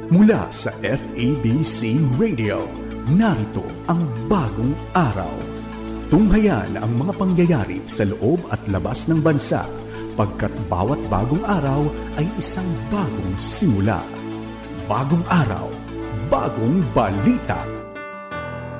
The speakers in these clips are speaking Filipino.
Mula sa FEBC Radio, narito ang bagong araw. Tunghayan ang mga pangyayari sa loob at labas ng bansa, pagkat bawat bagong araw ay isang bagong simula. Bagong araw, bagong balita.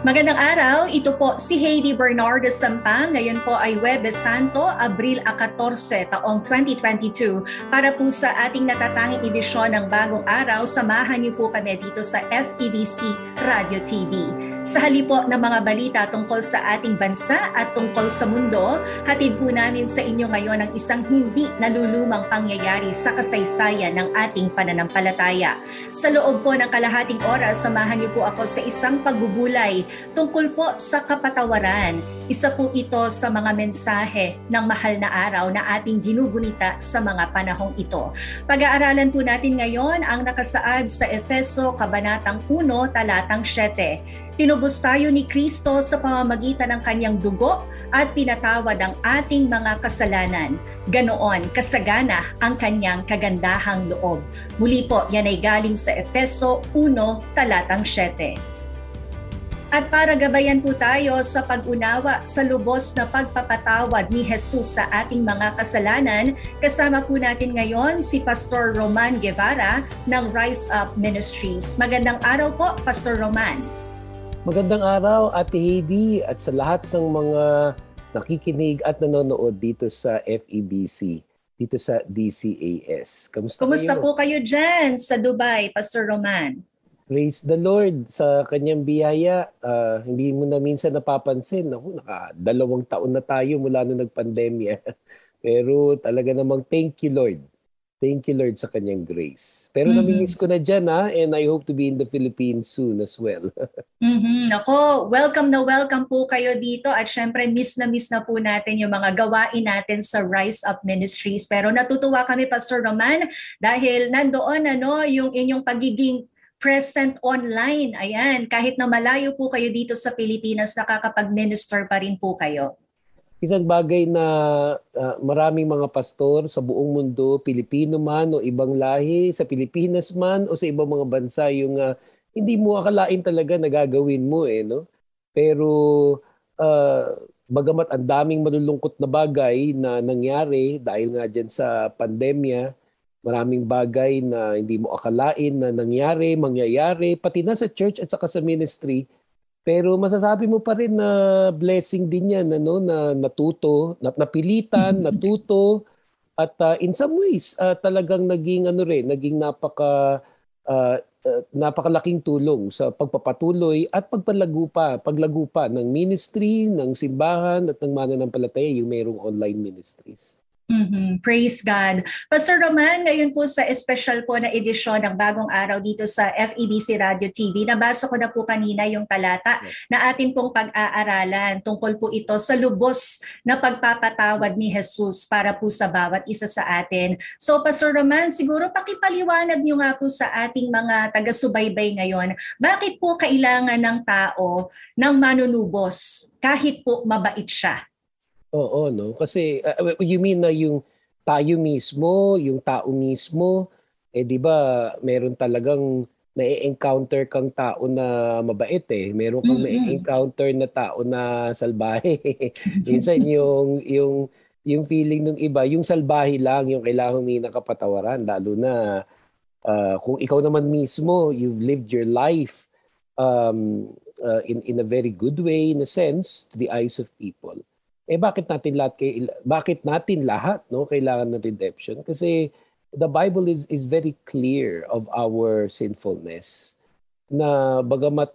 Magandang araw, ito po si Heidi Bernardo Sampang. Ngayon po ay Huwebes Santo, Abril 14, taong 2022. Para po sa ating natatanging edisyon ng Bagong Araw, samahan niyo po kami dito sa FEBC Radio TV. Sa halip po ng mga balita tungkol sa ating bansa at tungkol sa mundo, hatid po namin sa inyo ngayon ang isang hindi nalulumang pangyayari sa kasaysayan ng ating pananampalataya. Sa loob po ng kalahating oras, samahan niyo po ako sa isang pagbubulay tungkol po sa kapatawaran. Isa po ito sa mga mensahe ng mahal na araw na ating ginugunita sa mga panahong ito. Pag-aaralan po natin ngayon ang nakasaad sa Efeso Kabanatang 1, Talatang 7. Tinubos tayo ni Kristo sa pamamagitan ng kanyang dugo at pinatawad ang ating mga kasalanan. Ganoon, kasagana ang kanyang kagandahang loob. Muli po, yan ay galing sa Efeso 1, Talatang 7. At para gabayan po tayo sa pag-unawa sa lubos na pagpapatawad ni Jesus sa ating mga kasalanan, kasama po natin ngayon si Pastor Roman Guevara ng Rise Up Ministries. Magandang araw po, Pastor Roman. Magandang araw, Ate Heidi, at sa lahat ng mga nakikinig at nanonood dito sa FEBC, dito sa DCAS. Kumusta po kayo dyan sa Dubai, Pastor Roman? Praise the Lord sa kanyang biyaya. Hindi mo na minsan napapansin. Naka 2 taon na tayo mula nung nagpandemya. Pero talaga namang thank you, Lord. Thank you, Lord, sa kanyang grace. Pero namimiss ko na dyan, and I hope to be in the Philippines soon as well. Ako, welcome na welcome po kayo dito at syempre miss na po natin yung mga gawain natin sa Rise Up Ministries. Pero natutuwa kami, Pastor Roman, dahil nandoon yung inyong pagiging present online. Ayan, kahit na malayo po kayo dito sa Pilipinas, nakakapag-minister pa rin po kayo. Isang bagay na maraming mga pastor sa buong mundo, Pilipino man o ibang lahi, sa Pilipinas man o sa ibang mga bansa, yung hindi mo akalain talaga na gagawin mo. No? Pero bagamat ang daming malulungkot na bagay na nangyari dahil nga dyan sa pandemya, maraming bagay na hindi mo akalain na nangyari, mangyayari, pati na sa church at saka sa ministry. Pero masasabi mo pa rin na blessing din yan, na natuto, napilitan, natuto, at in some ways talagang naging napakalaking tulong sa pagpapatuloy at paglago pa ng ministry, ng simbahan at ng mananampalataya yung mayroong online ministries. Praise God. Pastor Roman, ngayon po sa special po na edisyon ng Bagong Araw dito sa FEBC Radio TV, nabasa ko na po kanina yung talata na atin pong pag-aaralan. Tungkol po ito sa lubos na pagpapatawad ni Jesus para po sa bawat isa sa atin. So Pastor Roman, siguro pakipaliwanag nyo nga po sa ating mga taga-subaybay ngayon, bakit po kailangan ng tao ng manunubos kahit po mabait siya? Oo, no? Kasi you mean na yung tayo mismo, yung tao mismo, di ba meron talagang na-encounter kang tao na mabait Meron kang na-encounter na tao na salbahe. Minsan yung feeling ng iba, yung salbahe lang yung kailangan humingi ng kapatawaran, lalo na kung ikaw naman mismo, you've lived your life in a very good way, in a sense, to the eyes of people. Bakit natin lahat kailangan ng redemption? Kasi the Bible is very clear of our sinfulness. Na bagamat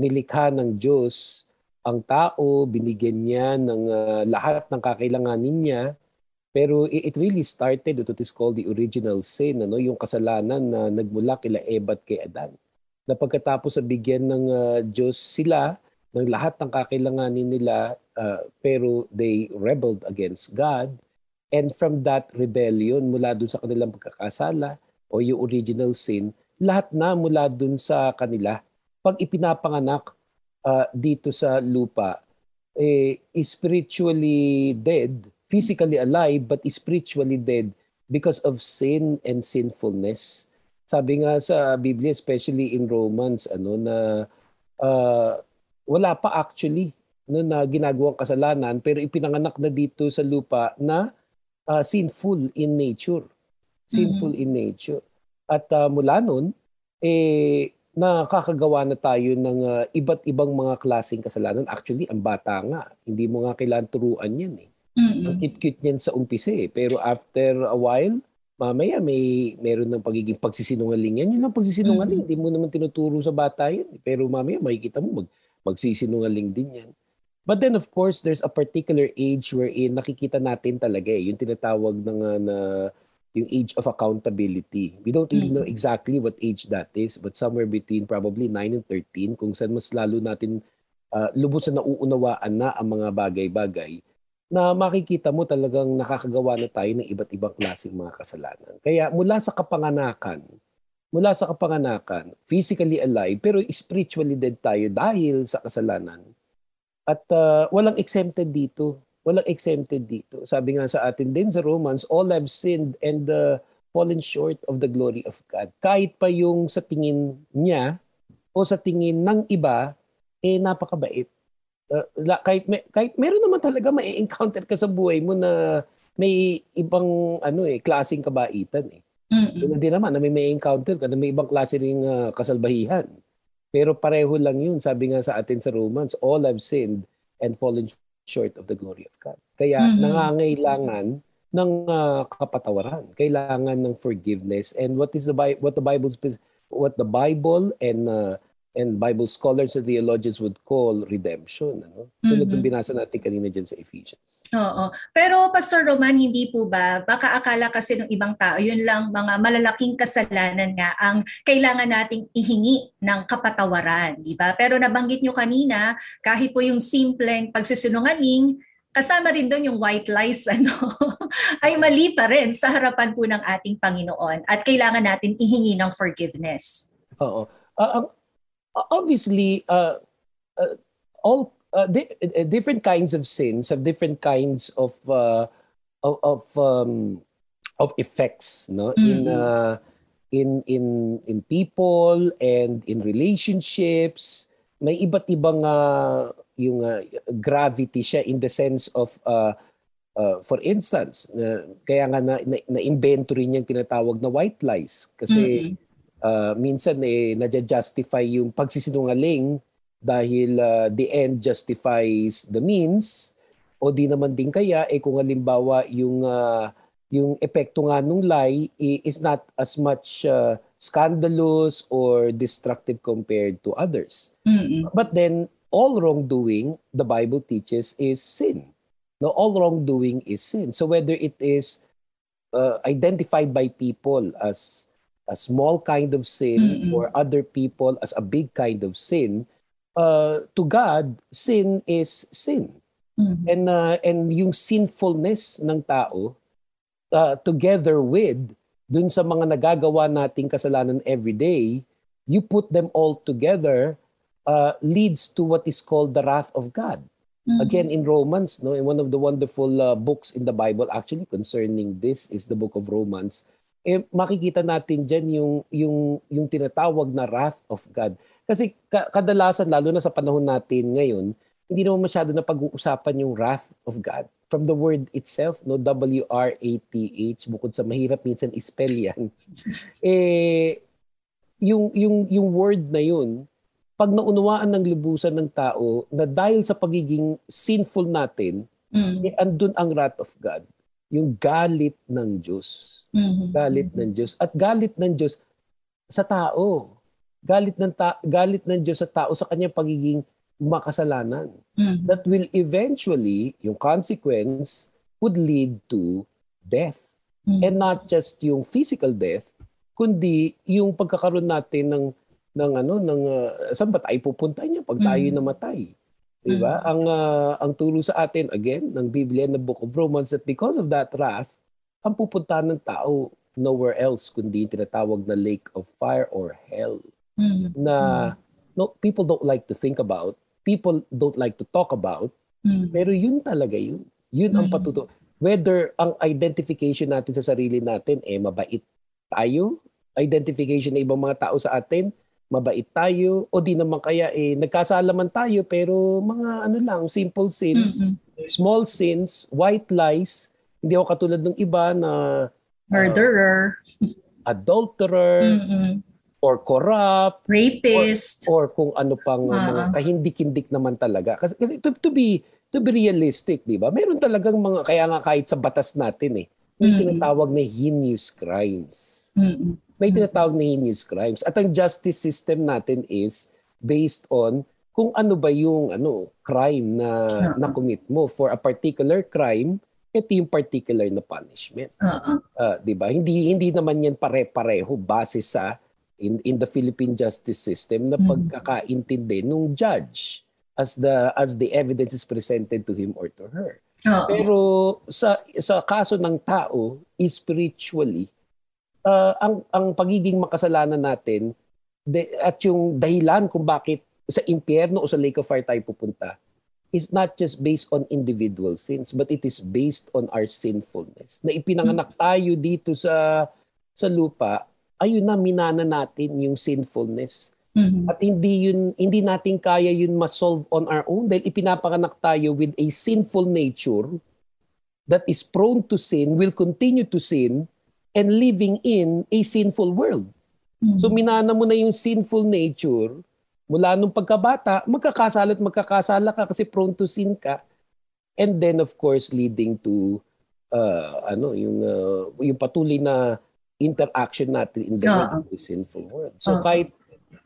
nilikha ng Diyos ang tao, binigyan niya ng lahat ng kakailanganin niya, pero it really started with what is called the original sin, yung kasalanan na nagmula kila Eva at kay Adan. Na pagkatapos sa bigyan ng Diyos sila ng lahat ng kakailanganin nila, pero they rebelled against God. And from that rebellion, mula dun sa kanilang pagkakasala o yung original sin, lahat na mula dun sa kanila, pag ipinapanganak dito sa lupa, spiritually dead, physically alive, but spiritually dead because of sin and sinfulness. Sabi nga sa Biblia, especially in Romans, na wala pa actually na ginagawang kasalanan, pero ipinanganak na dito sa lupa na sinful in nature. Sinful in nature. At mula nun, nakakagawa na tayo ng iba't ibang mga klaseng kasalanan. Actually, ang bata nga, hindi mo nga kailangan turuan yan eh. Ang cute-cute niyan sa umpisa eh. Pero after a while, mamaya meron ng pagiging pagsisinungaling yan. Yun ang pagsisinungaling. Hindi mo naman tinuturo sa bata yan. Pero mamaya makikita mo magsisinungaling din yan. But then of course, there's a particular age wherein nakikita natin talaga yung tinatawag na yung age of accountability. We don't really know exactly what age that is, but somewhere between probably 9 and 13, kung saan mas lalo natin lubos na nauunawaan na ang mga bagay-bagay, na makikita mo talagang nakakagawa na tayo ng iba't ibang klaseng mga kasalanan. Kaya mula sa kapanganakan, physically alive, pero spiritually dead tayo dahil sa kasalanan. At walang exempted dito. Sabi nga sa atin din sa Romans, all have sinned and fallen short of the glory of God. Kahit pa yung sa tingin niya o sa tingin ng iba, napakabait. Kahit meron naman talaga ma-encounter ka sa buhay mo na may ibang klaseng kabaitan eh. Hindi naman na may encounter ka na may ibang klase ring kasalbahihan. Pero pareho lang yun. Sabi nga sa atin sa Romans, all have sinned and fallen short of the glory of God. Kaya nangangailangan ng kapatawaran, kailangan ng forgiveness. And what the Bible and Bible scholars and theologians would call redemption. Tulad ng binasa natin kanina dyan sa Ephesians. Oo. Pero Pastor Roman, hindi po ba, baka akala kasi ng ibang tao, yun lang mga malalaking kasalanan nga ang kailangan nating ihingi ng kapatawaran, di ba? Pero nabanggit nyo kanina, kahit po yung simpleng pagsisinungaling, kasama rin doon yung white lies, ay mali pa rin sa harapan po ng ating Panginoon at kailangan natin ihingi ng forgiveness. Oo. Obviously, all different kinds of sins have different kinds of effects, no? In people and in relationships. May iba't ibang yung gravity siya in the sense of for instance, kaya nga na-invento rin yung tinatawag na white lies kasi minsan nadja-justify yung pagsisinungaling dahil the end justifies the means, o di naman din kaya kung halimbawa yung epekto nga nung lie is not as much scandalous or destructive compared to others. But then all wrongdoing, the Bible teaches, is sin. No, all wrongdoing is sin. So whether it is identified by people as a small kind of sin or other people as a big kind of sin, to God, sin is sin. And yung sinfulness ng tao, together with dun sa mga nagagawa nating kasalanan every day, you put them all together, leads to what is called the wrath of God. Again, in Romans, in one of the wonderful books in the Bible actually concerning this is the book of Romans. Makikita natin dyan yung tinatawag na wrath of God. Kasi kadalasan, lalo na sa panahon natin ngayon, hindi naman masyado na pag-uusapan yung wrath of God. From the word itself, W-R-A-T-H, bukod sa mahirap minsan i-spell yan, yung word na yun, pag naunawaan ng libusan ng tao na dahil sa pagiging sinful natin, andun ang wrath of God. Yung galit ng Diyos. Galit ng Diyos. At galit ng Diyos sa tao. Galit ng Diyos sa tao sa kanyang pagiging makasalanan. That will eventually, yung consequence, would lead to death. And not just yung physical death, kundi yung pagkakaroon natin ng saan ba tayo pupunta niya pag tayo namatay? Diba? Ang turo sa atin, again, ng Biblia, ng Book of Romans, that because of that wrath, ang pupuntahan ng tao nowhere else kundi yung tinatawag na lake of fire or hell. Na people don't like to think about, people don't like to talk about, pero yun talaga yun. Yun ang patuto. Whether ang identification natin sa sarili natin, mabait tayo, identification ng ibang mga tao sa atin, mabait tayo, o di naman kaya nagkasala man tayo pero mga ano lang, simple sins, small sins, white lies. Hindi ako katulad ng iba na murderer, adulterer, or corrupt, rapist, or kung ano pang mga kahindik-hindik naman talaga. Kasi to be realistic, di ba? Meron talagang mga, kaya nga kahit sa batas natin may tinatawag na heinous crimes. May tinatawag na heinous crimes. At ang justice system natin is based on kung ano ba yung crime na commit mo. For a particular crime, ito yung particular na punishment. Di ba? Hindi naman yan pare-pareho base sa in the Philippine justice system na pagkakaintindi nung judge as the evidence is presented to him or to her. Pero sa kaso ng tao, spiritually, ang pagiging makasalanan natin at yung dahilan kung bakit sa impyerno o sa lake of fire tayo pupunta is not just based on individual sins, but it is based on our sinfulness. Na ipinanganak tayo dito sa lupa, ayun na, minana natin yung sinfulness. At hindi natin kaya yun ma-solve on our own dahil ipinapanganak tayo with a sinful nature that is prone to sin, will continue to sin, and living in a sinful world. So minana mo na yung sinful nature, mula nung pagkabata, magkakasala ka kasi prone to sin ka. And then of course leading to yung patuloy na interaction natin in the sinful world. So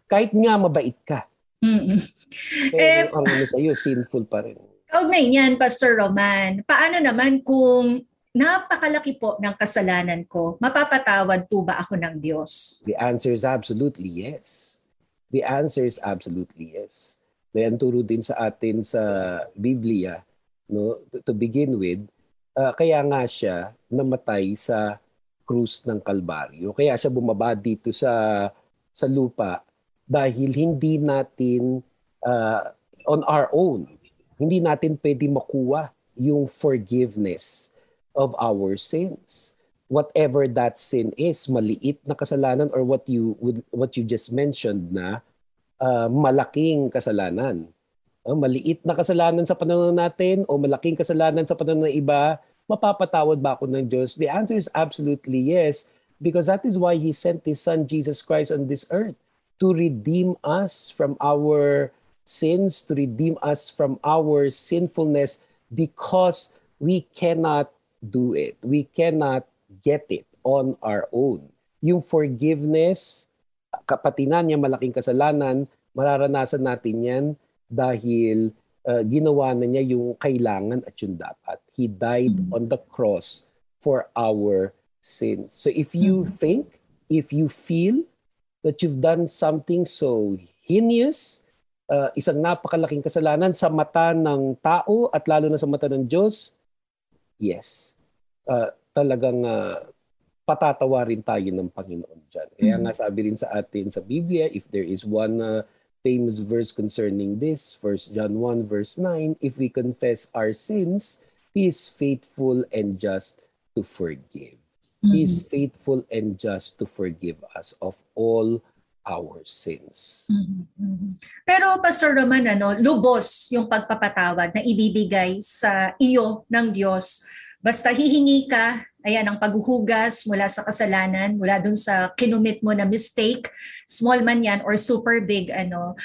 kahit nga mabait ka, pero ang sa'yo, sinful pa rin. Kaugnay niyan, Pastor Roman, paano naman kung napakalaki po ng kasalanan ko, mapapatawad po ba ako ng Diyos? The answer is absolutely yes. The answer is absolutely yes. Dahil turo din sa atin sa Biblia, to begin with, kaya nga siya namatay sa krus ng Kalbaryo. Kaya siya bumaba dito sa lupa dahil hindi natin on our own, hindi natin pwede makuha yung forgiveness of our sins. Whatever that sin is, maliit na kasalanan or what you just mentioned na malaking kasalanan. Maliit na kasalanan sa panahon natin o malaking kasalanan sa panahon ng iba, mapapatawad ba ako ng Diyos? The answer is absolutely yes, because that is why He sent His Son Jesus Christ on this earth to redeem us from our sins, to redeem us from our sinfulness, because we cannot do it. We cannot get it on our own. Yung forgiveness, kapatinan niya malaking kasalanan, mararanasan natin yan dahil ginawa na niya yung kailangan at yung dapat. He died on the cross for our sins. So if you think, if you feel that you've done something so heinous, isang napakalaking kasalanan sa mata ng tao at lalo na sa mata ng Diyos, yes, talagang patatawarin tayo ng Panginoon dyan. Kaya nga sabi rin sa atin sa Biblia, if there is one famous verse concerning this, 1 John 1 verse 9, if we confess our sins, He is faithful and just to forgive. He is faithful and just to forgive us of all our sins. Pero Pastor Roman, lubos yung pagpapatawad na ibibigay sa iyo ng Diyos. Basta hihingi ka, ayan, ang paghuhugas mula sa kasalanan, mula dun sa kinumit mo na mistake, small man yan or super big,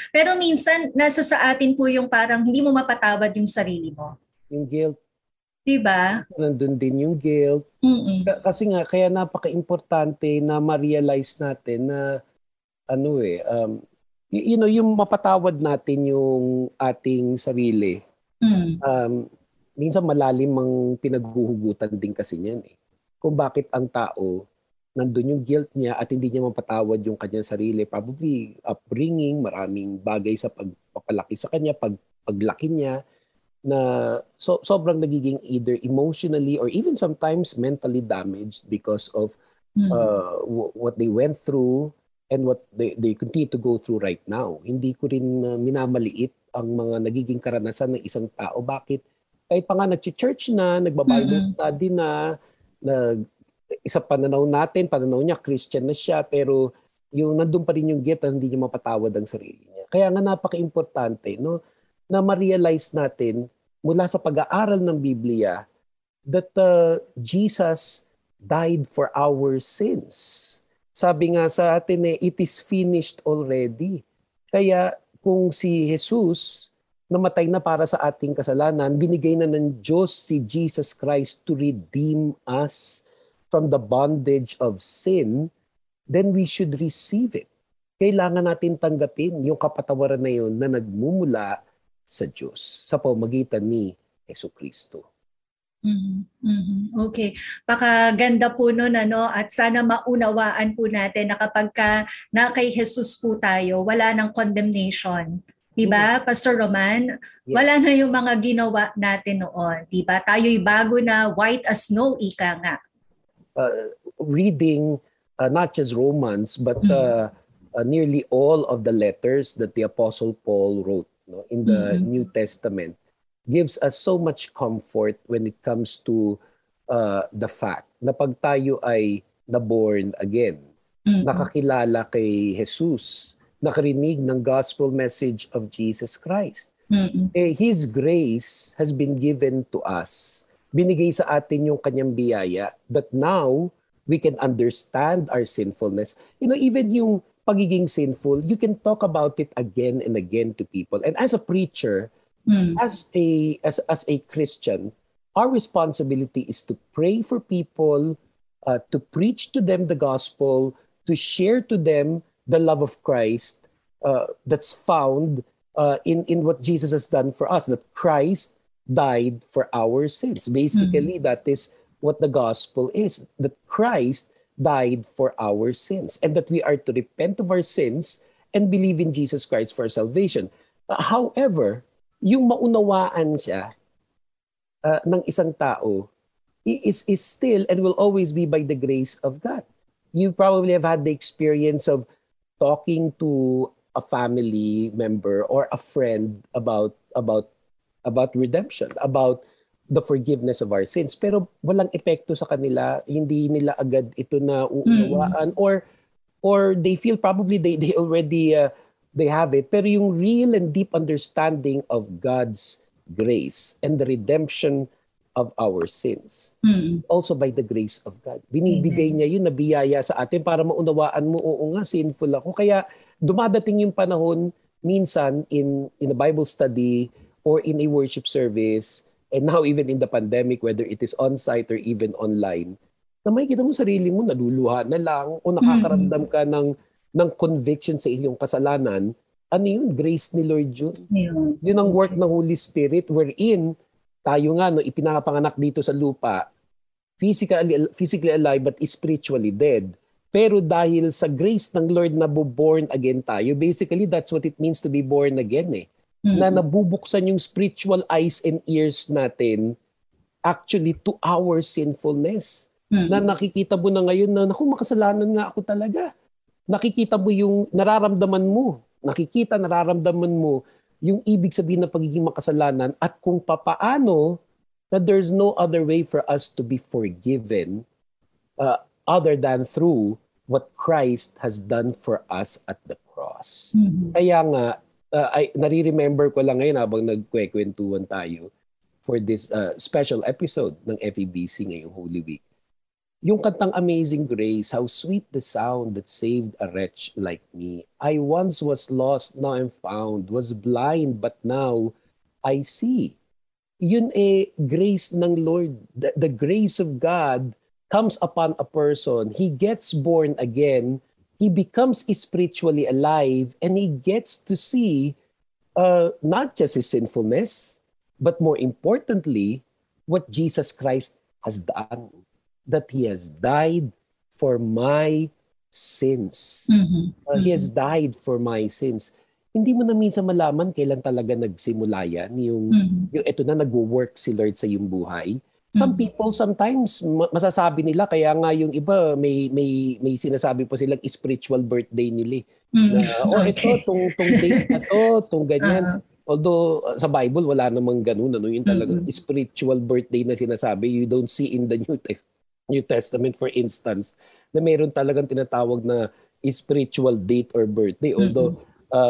Pero minsan, nasa sa atin po yung parang hindi mo mapatawad yung sarili mo. Yung guilt. Diba? Nandun din yung guilt. Kasi nga, kaya napaka-importante na ma-realize natin na yung mapatawad natin yung ating sarili. Minsan malalim ang pinaghuhugutan din kasi niyan kung bakit ang tao nandun yung guilt niya at hindi niya mapatawad yung kanyang sarili. Probably upbringing, maraming bagay sa pagpapalaki sa kanya, paglaki niya na sobrang nagiging either emotionally or even sometimes mentally damaged because of what they went through and what they continue to go through right now. Hindi ko rin minamaliit ang mga nagiging karanasan ng isang tao. Bakit? Kahit pa nga nag-church na, nagba-Bible study na, isa pananaw natin, pananaw niya, Christian na siya, pero yung nandun pa rin yung guilt na hindi niya mapatawad ang sarili niya. Kaya nga napaka-importante, no, na ma-realize natin mula sa pag-aaral ng Biblia that Jesus died for our sins. Sabi nga sa atin it is finished already. Kaya kung si Jesus namatay na para sa ating kasalanan, binigay na ng Diyos si Jesus Christ to redeem us from the bondage of sin, then we should receive it. Kailangan natin tanggapin yung kapatawaran na yun na nagmumula sa Diyos sa pamamagitan ni Jesucristo. Okay. Pakaganda po nun, at sana maunawaan po natin na kapag na kay Jesus po tayo, wala ng condemnation. Diba, Pastor Roman? Yes. Wala na yung mga ginawa natin noon. Diba? Tayo'y bago na, white as snow, ika nga. Reading not just Romans, but nearly all of the letters that the Apostle Paul wrote in the New Testament gives us so much comfort when it comes to the fact na pag tayo ay naborn again, nakakilala kay Jesus, nakarinig ng gospel message of Jesus Christ. His grace has been given to us. Binigay sa atin yung kanyang biyaya that now we can understand our sinfulness. Even yung pagiging sinful, you can talk about it again and again to people. And as a preacher, as a Christian, our responsibility is to pray for people, to preach to them the gospel, to share to them the love of Christ that's found in what Jesus has done for us, that Christ died for our sins. Basically, that is what the gospel is, that Christ died for our sins and that we are to repent of our sins and believe in Jesus Christ for salvation. However, yung maunawaan siya ng isang tao is still and will always be by the grace of God. You probably have had the experience of talking to a family member or a friend about redemption, about the forgiveness of our sins, pero walang epekto sa kanila, hindi nila agad ito na uunawaan, or they feel probably they already they have it, pero yung real and deep understanding of God's grace and the redemption of our sins, also by the grace of God. Binibigay niya yun na biyaya sa atin para maunawaan mo, oo nga, sinful ako. Kaya dumadating yung panahon minsan in a Bible study or in a worship service, and now even in the pandemic, whether it is on-site or even online, na makikita mo sarili mo, naluluha na lang o nakakaramdam ka ng conviction sa iyong kasalanan. Ano yun? Grace ni Lord yun. Yun ang work ng Holy Spirit wherein tayo nga, ipinapanganak dito sa lupa, physically alive but spiritually dead. Pero dahil sa grace ng Lord na born again tayo, basically that's what it means to be born again na nabubuksan yung spiritual eyes and ears natin actually to our sinfulness. Na nakikita mo na ngayon na, naku, makasalanan nga ako talaga. Nakikita mo yung nararamdaman mo. Nararamdaman mo yung ibig sabihin ng pagiging makasalanan at kung papaano na there's no other way for us to be forgiven other than through what Christ has done for us at the cross. Kaya nga, nare-remember ko lang ngayon habang nagkwekwentuhan tayo for this special episode ng FEBC ngayong Holy Week. Yung kantang Amazing Grace, how sweet the sound that saved a wretch like me. I once was lost, now I'm found. Was blind, but now I see. Yun grace ng Lord. The grace of God comes upon a person. He gets born again. He becomes spiritually alive, and he gets to see not just his sinfulness, but more importantly, what Jesus Christ has done. That he has died for my sins. He has died for my sins. Hindi mo na minsan malaman kailan talaga nagsimula yan, yung ito na nag-work si Lord sa iyong buhay. Some people sometimes masasabi nila, kaya nga yung iba may sinasabi po silang spiritual birthday nila. Ito, tong date na tong ganyan. Although sa Bible wala namang ganun, yung talagang spiritual birthday na sinasabi, you don't see in the New Testament. New Testament, for instance, na mayroon talagang tinatawag na spiritual date or birthday. Although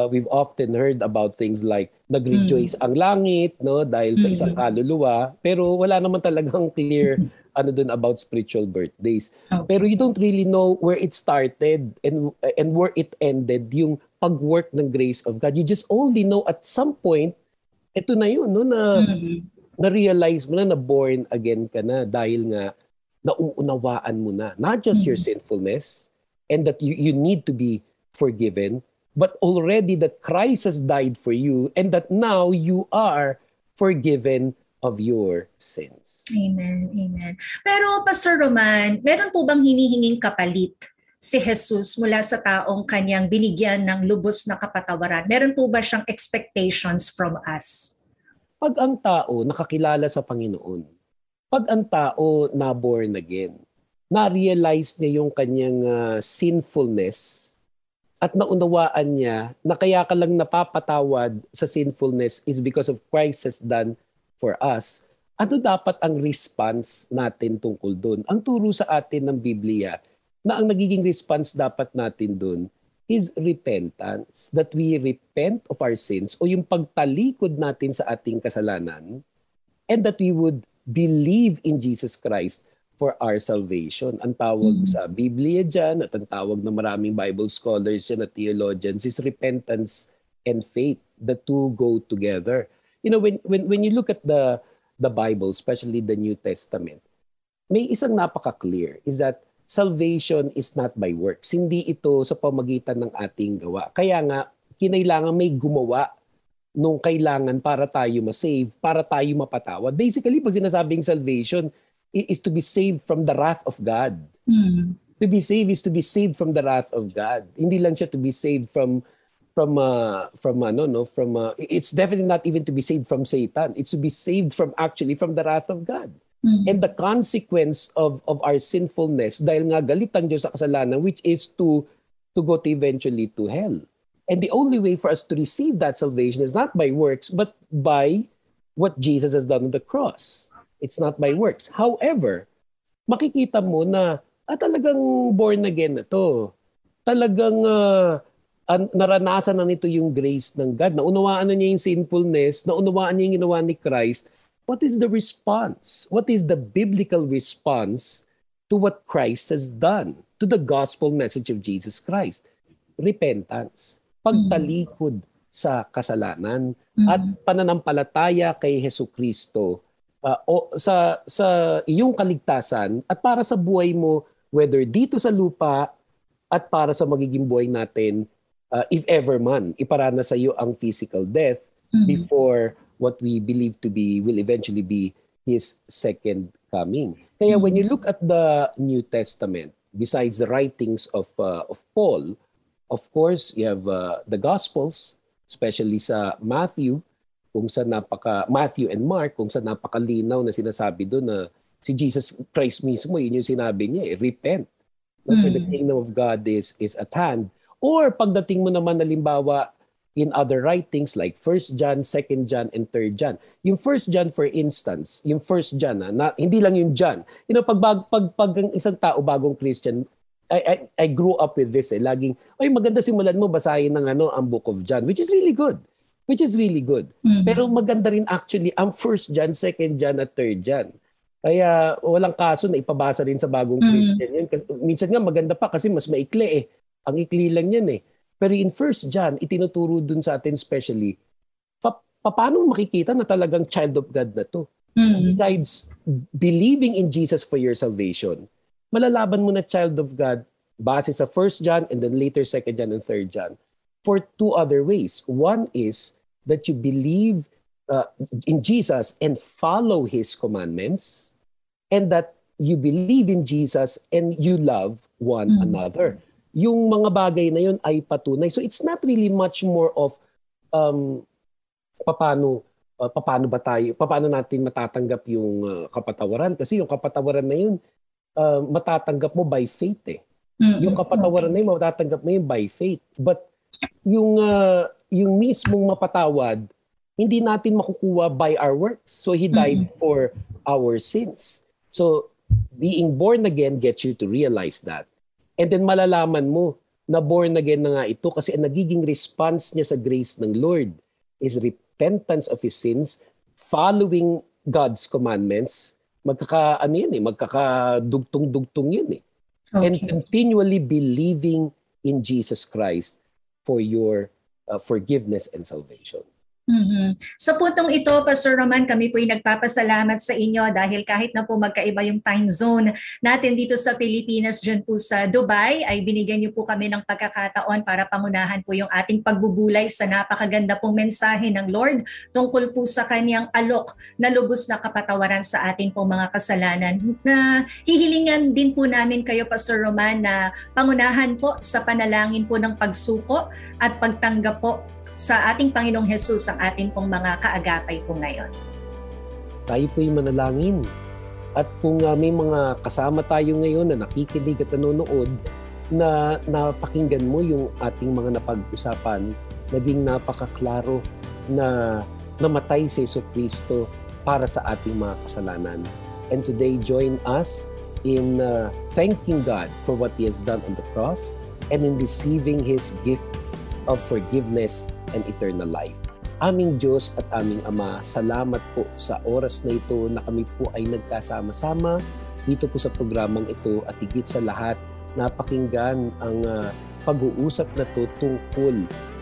we've often heard about things like nag-rejoice ang langit, no, dahil sa isang kaluluwa, pero wala naman talagang clear ano dun about spiritual birthdays. Okay. Pero you don't really know where it started and where it ended, yung pag-work ng grace of God. You just only know at some point, ito na yun, no, na na-realize mo na born again ka na dahil nga nauunawaan mo na not just your sinfulness and that you need to be forgiven, but already that Christ has died for you and that now you are forgiven of your sins. Amen. Amen. Pero Pastor Roman, meron po bang hinihinging kapalit si Jesus mula sa taong kanyang binigyan ng lubos na kapatawaran? Meron po ba siyang expectations from us? Pag ang tao nakakilala sa Panginoon, pag ang tao na born again, na-realize niya yung kanyang sinfulness at naunawaan niya na kaya ka lang napapatawad sa sinfulness is because of Christ has done for us, ano dapat ang response natin tungkol doon? Ang turo sa atin ng Biblia na ang nagiging response dapat natin doon is repentance. That we repent of our sins o yung pagtalikod natin sa ating kasalanan and that we would believe in Jesus Christ for our salvation. Ang tawag sa Biblia dyan at ang tawag ng maraming Bible scholars dyan at theologians is repentance and faith. The two go together. You know, when you look at the Bible, especially the New Testament, may isang napaka-clear is that salvation is not by works. Hindi ito sa pamagitan ng ating gawa. Kaya nga, kinailangan may gumawa nung kailangan para tayo ma-save, para tayo mapatawad. Basically, pag sinasabing salvation is to be saved from the wrath of God. To be saved is to be saved from the wrath of God. Hindi lang siya to be saved it's definitely not even to be saved from Satan. It's to be saved from the wrath of God. And the consequence of our sinfulness, dahil nga galit ang Diyos sa kasalanan, which is to go to eventually to hell. And the only way for us to receive that salvation is not by works, but by what Jesus has done on the cross. It's not by works. However, makikita mo na talagang born again na to. Talagang naranasan na nito yung grace ng God. Naunawaan na niya yung sinfulness, naunawaan niya yung ginawa ni Christ. What is the response? What is the biblical response to what Christ has done, to the gospel message of Jesus Christ? Repentance. Pagtalikod sa kasalanan at pananampalataya kay Jesucristo sa iyong kaligtasan at para sa buhay mo, whether dito sa lupa at para sa magiging buhay natin, if ever man, iparana sa iyo ang physical death before what we believe to be will eventually be His second coming. Kaya when you look at the New Testament, besides the writings of Paul, of course, you have the Gospels, especially sa Matthew, Matthew and Mark, kung sa napakalinaw na sinasabi doon na si Jesus Christ mismo, yun yung sinabi niya, repent. For the kingdom of God is at hand. Or pagdating mo naman halimbawa in other writings like 1 John, 2 John, and 3 John. Yung 1 John, for instance, yung 1 John, hindi lang yung John. You know, pag ang isang tao bagong Christian, I grew up with this laging, maganda simulan mo basahin ng ang Book of John, which is really good. Pero maganda rin actually ang 1 John, 2 John, at 3 John. Kaya walang kaso na ipabasa rin sa bagong Christian yan. Kasi, minsan nga maganda pa kasi mas maikli Ang ikli lang yan Pero in 1 John, itinuturo dun sa atin especially, paano makikita na talagang child of God na to? Besides believing in Jesus for your salvation, malalaban mo na child of God base sa 1 John and then later 2 John and 3 John for two other ways. One is that you believe in Jesus and follow His commandments, and that you believe in Jesus and you love one another. Yung mga bagay na yun ay patunay. So it's not really much more of paano natin matatanggap yung kapatawaran, kasi yung kapatawaran na yun matatanggap mo by faith Yung kapatawaran na yun matatanggap mo yun by faith. But yung mismong mapatawad, hindi natin makukuha by our works. So He died for our sins. So Being born again gets you to realize that. And then malalaman mo na born again na nga ito kasi ang nagiging response niya sa grace ng Lord is repentance of his sins, following God's commandments. Magkakadugtong-dugtong yun eh. Okay. And continually believing in Jesus Christ for your forgiveness and salvation. Mm-hmm. Sa puntong ito, Pastor Roman, kami po'y nagpapasalamat sa inyo dahil kahit na po magkaiba yung time zone natin dito sa Pilipinas, dyan po sa Dubai, ay binigyan niyo po kami ng pagkakataon para pangunahan po yung ating pagbubulay sa napakaganda pong mensahe ng Lord tungkol po sa kanyang alok na lubos na kapatawaran sa ating pong mga kasalanan. Na hihilingan din po namin kayo, Pastor Roman, na pangunahan po sa panalangin po ng pagsuko at pagtanggap po sa ating Panginoong Jesus ang ating pong mga kaagapay po ngayon. Tayo po'y manalangin. At kung may mga kasama tayo ngayon na nakikinig at nanonood, na napakinggan mo yung ating mga napag-usapan, naging napakaklaro na namatay si Jesucristo para sa ating mga kasalanan. And today, join us in thanking God for what He has done on the cross and in receiving His gift of forgiveness and eternal life. Aming Diyos at aming Ama, salamat po sa oras na ito na kami po ay nagkasama-sama dito po sa programang ito at higit sa lahat napakinggan ang pag-uusap na ito tungkol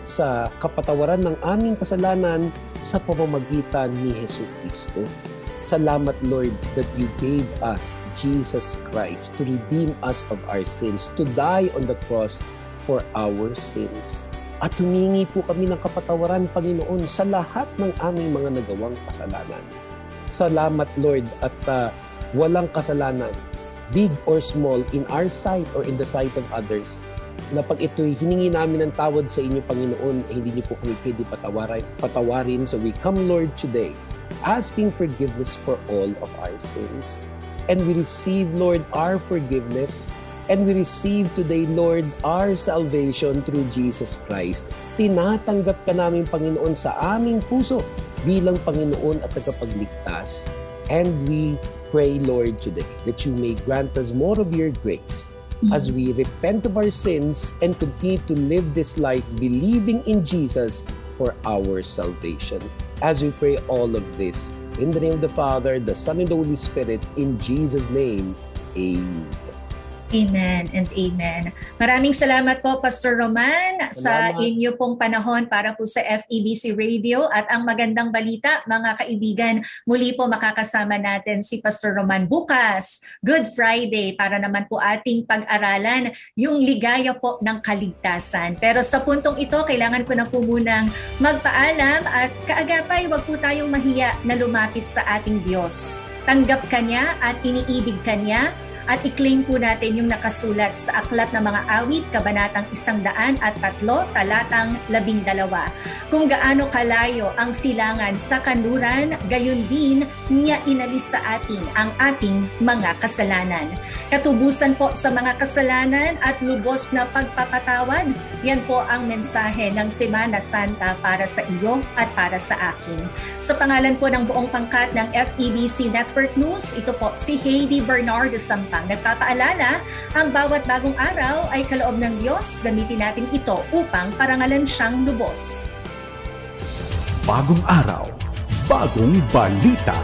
sa kapatawaran ng aming kasalanan sa pamamagitan ni Jesucristo. Salamat, Lord, that you gave us Jesus Christ to redeem us of our sins, to die on the cross for our sins. At humingi po kami ng kapatawaran, Panginoon, sa lahat ng aming mga nagawang kasalanan. Salamat, Lord, at walang kasalanan, big or small, in our sight or in the sight of others, na pag ito'y hiningi namin ng tawad sa inyo, Panginoon, hindi niyo po kami pwede patawarin. So we come, Lord, today, asking forgiveness for all of our sins. And we receive, Lord, our forgiveness. And we receive today, Lord, our salvation through Jesus Christ. Tinatanggap ka namin, Panginoon, sa aming puso bilang Panginoon at tagapagligtas. And we pray, Lord, today that you may grant us more of your grace as we repent of our sins and continue to live this life believing in Jesus for our salvation. As we pray all of this, in the name of the Father, the Son, and the Holy Spirit, in Jesus' name, amen. Amen and amen. Maraming salamat po, Pastor Roman, sa inyo pong panahon para po sa FEBC Radio. At ang magandang balita, mga kaibigan, muli po makakasama natin si Pastor Roman bukas, Good Friday, para naman po ating pag-aralan yung ligaya po ng kaligtasan. Pero sa puntong ito, kailangan ko na po munang magpaalam at kaagapay, wag po tayong mahiya na lumapit sa ating Diyos. Tanggap ka niya at iniibig ka niya. At i-claim po natin yung nakasulat sa Aklat ng Mga Awit, Kabanatang 103, talatang 12. Kung gaano kalayo ang silangan sa kanluran, gayon din niya inalis sa atin ang ating mga kasalanan. Katubusan po sa mga kasalanan at lubos na pagpapatawad, yan po ang mensahe ng Semana Santa para sa iyo at para sa akin. Sa pangalan po ng buong pangkat ng FEBC Network News, ito po si Heidi Bernardo Sampang. Nagpapaalala, ang bawat bagong araw ay kaloob ng Diyos. Gamitin natin ito upang parangalan siyang lubos. Bagong araw, bagong balita.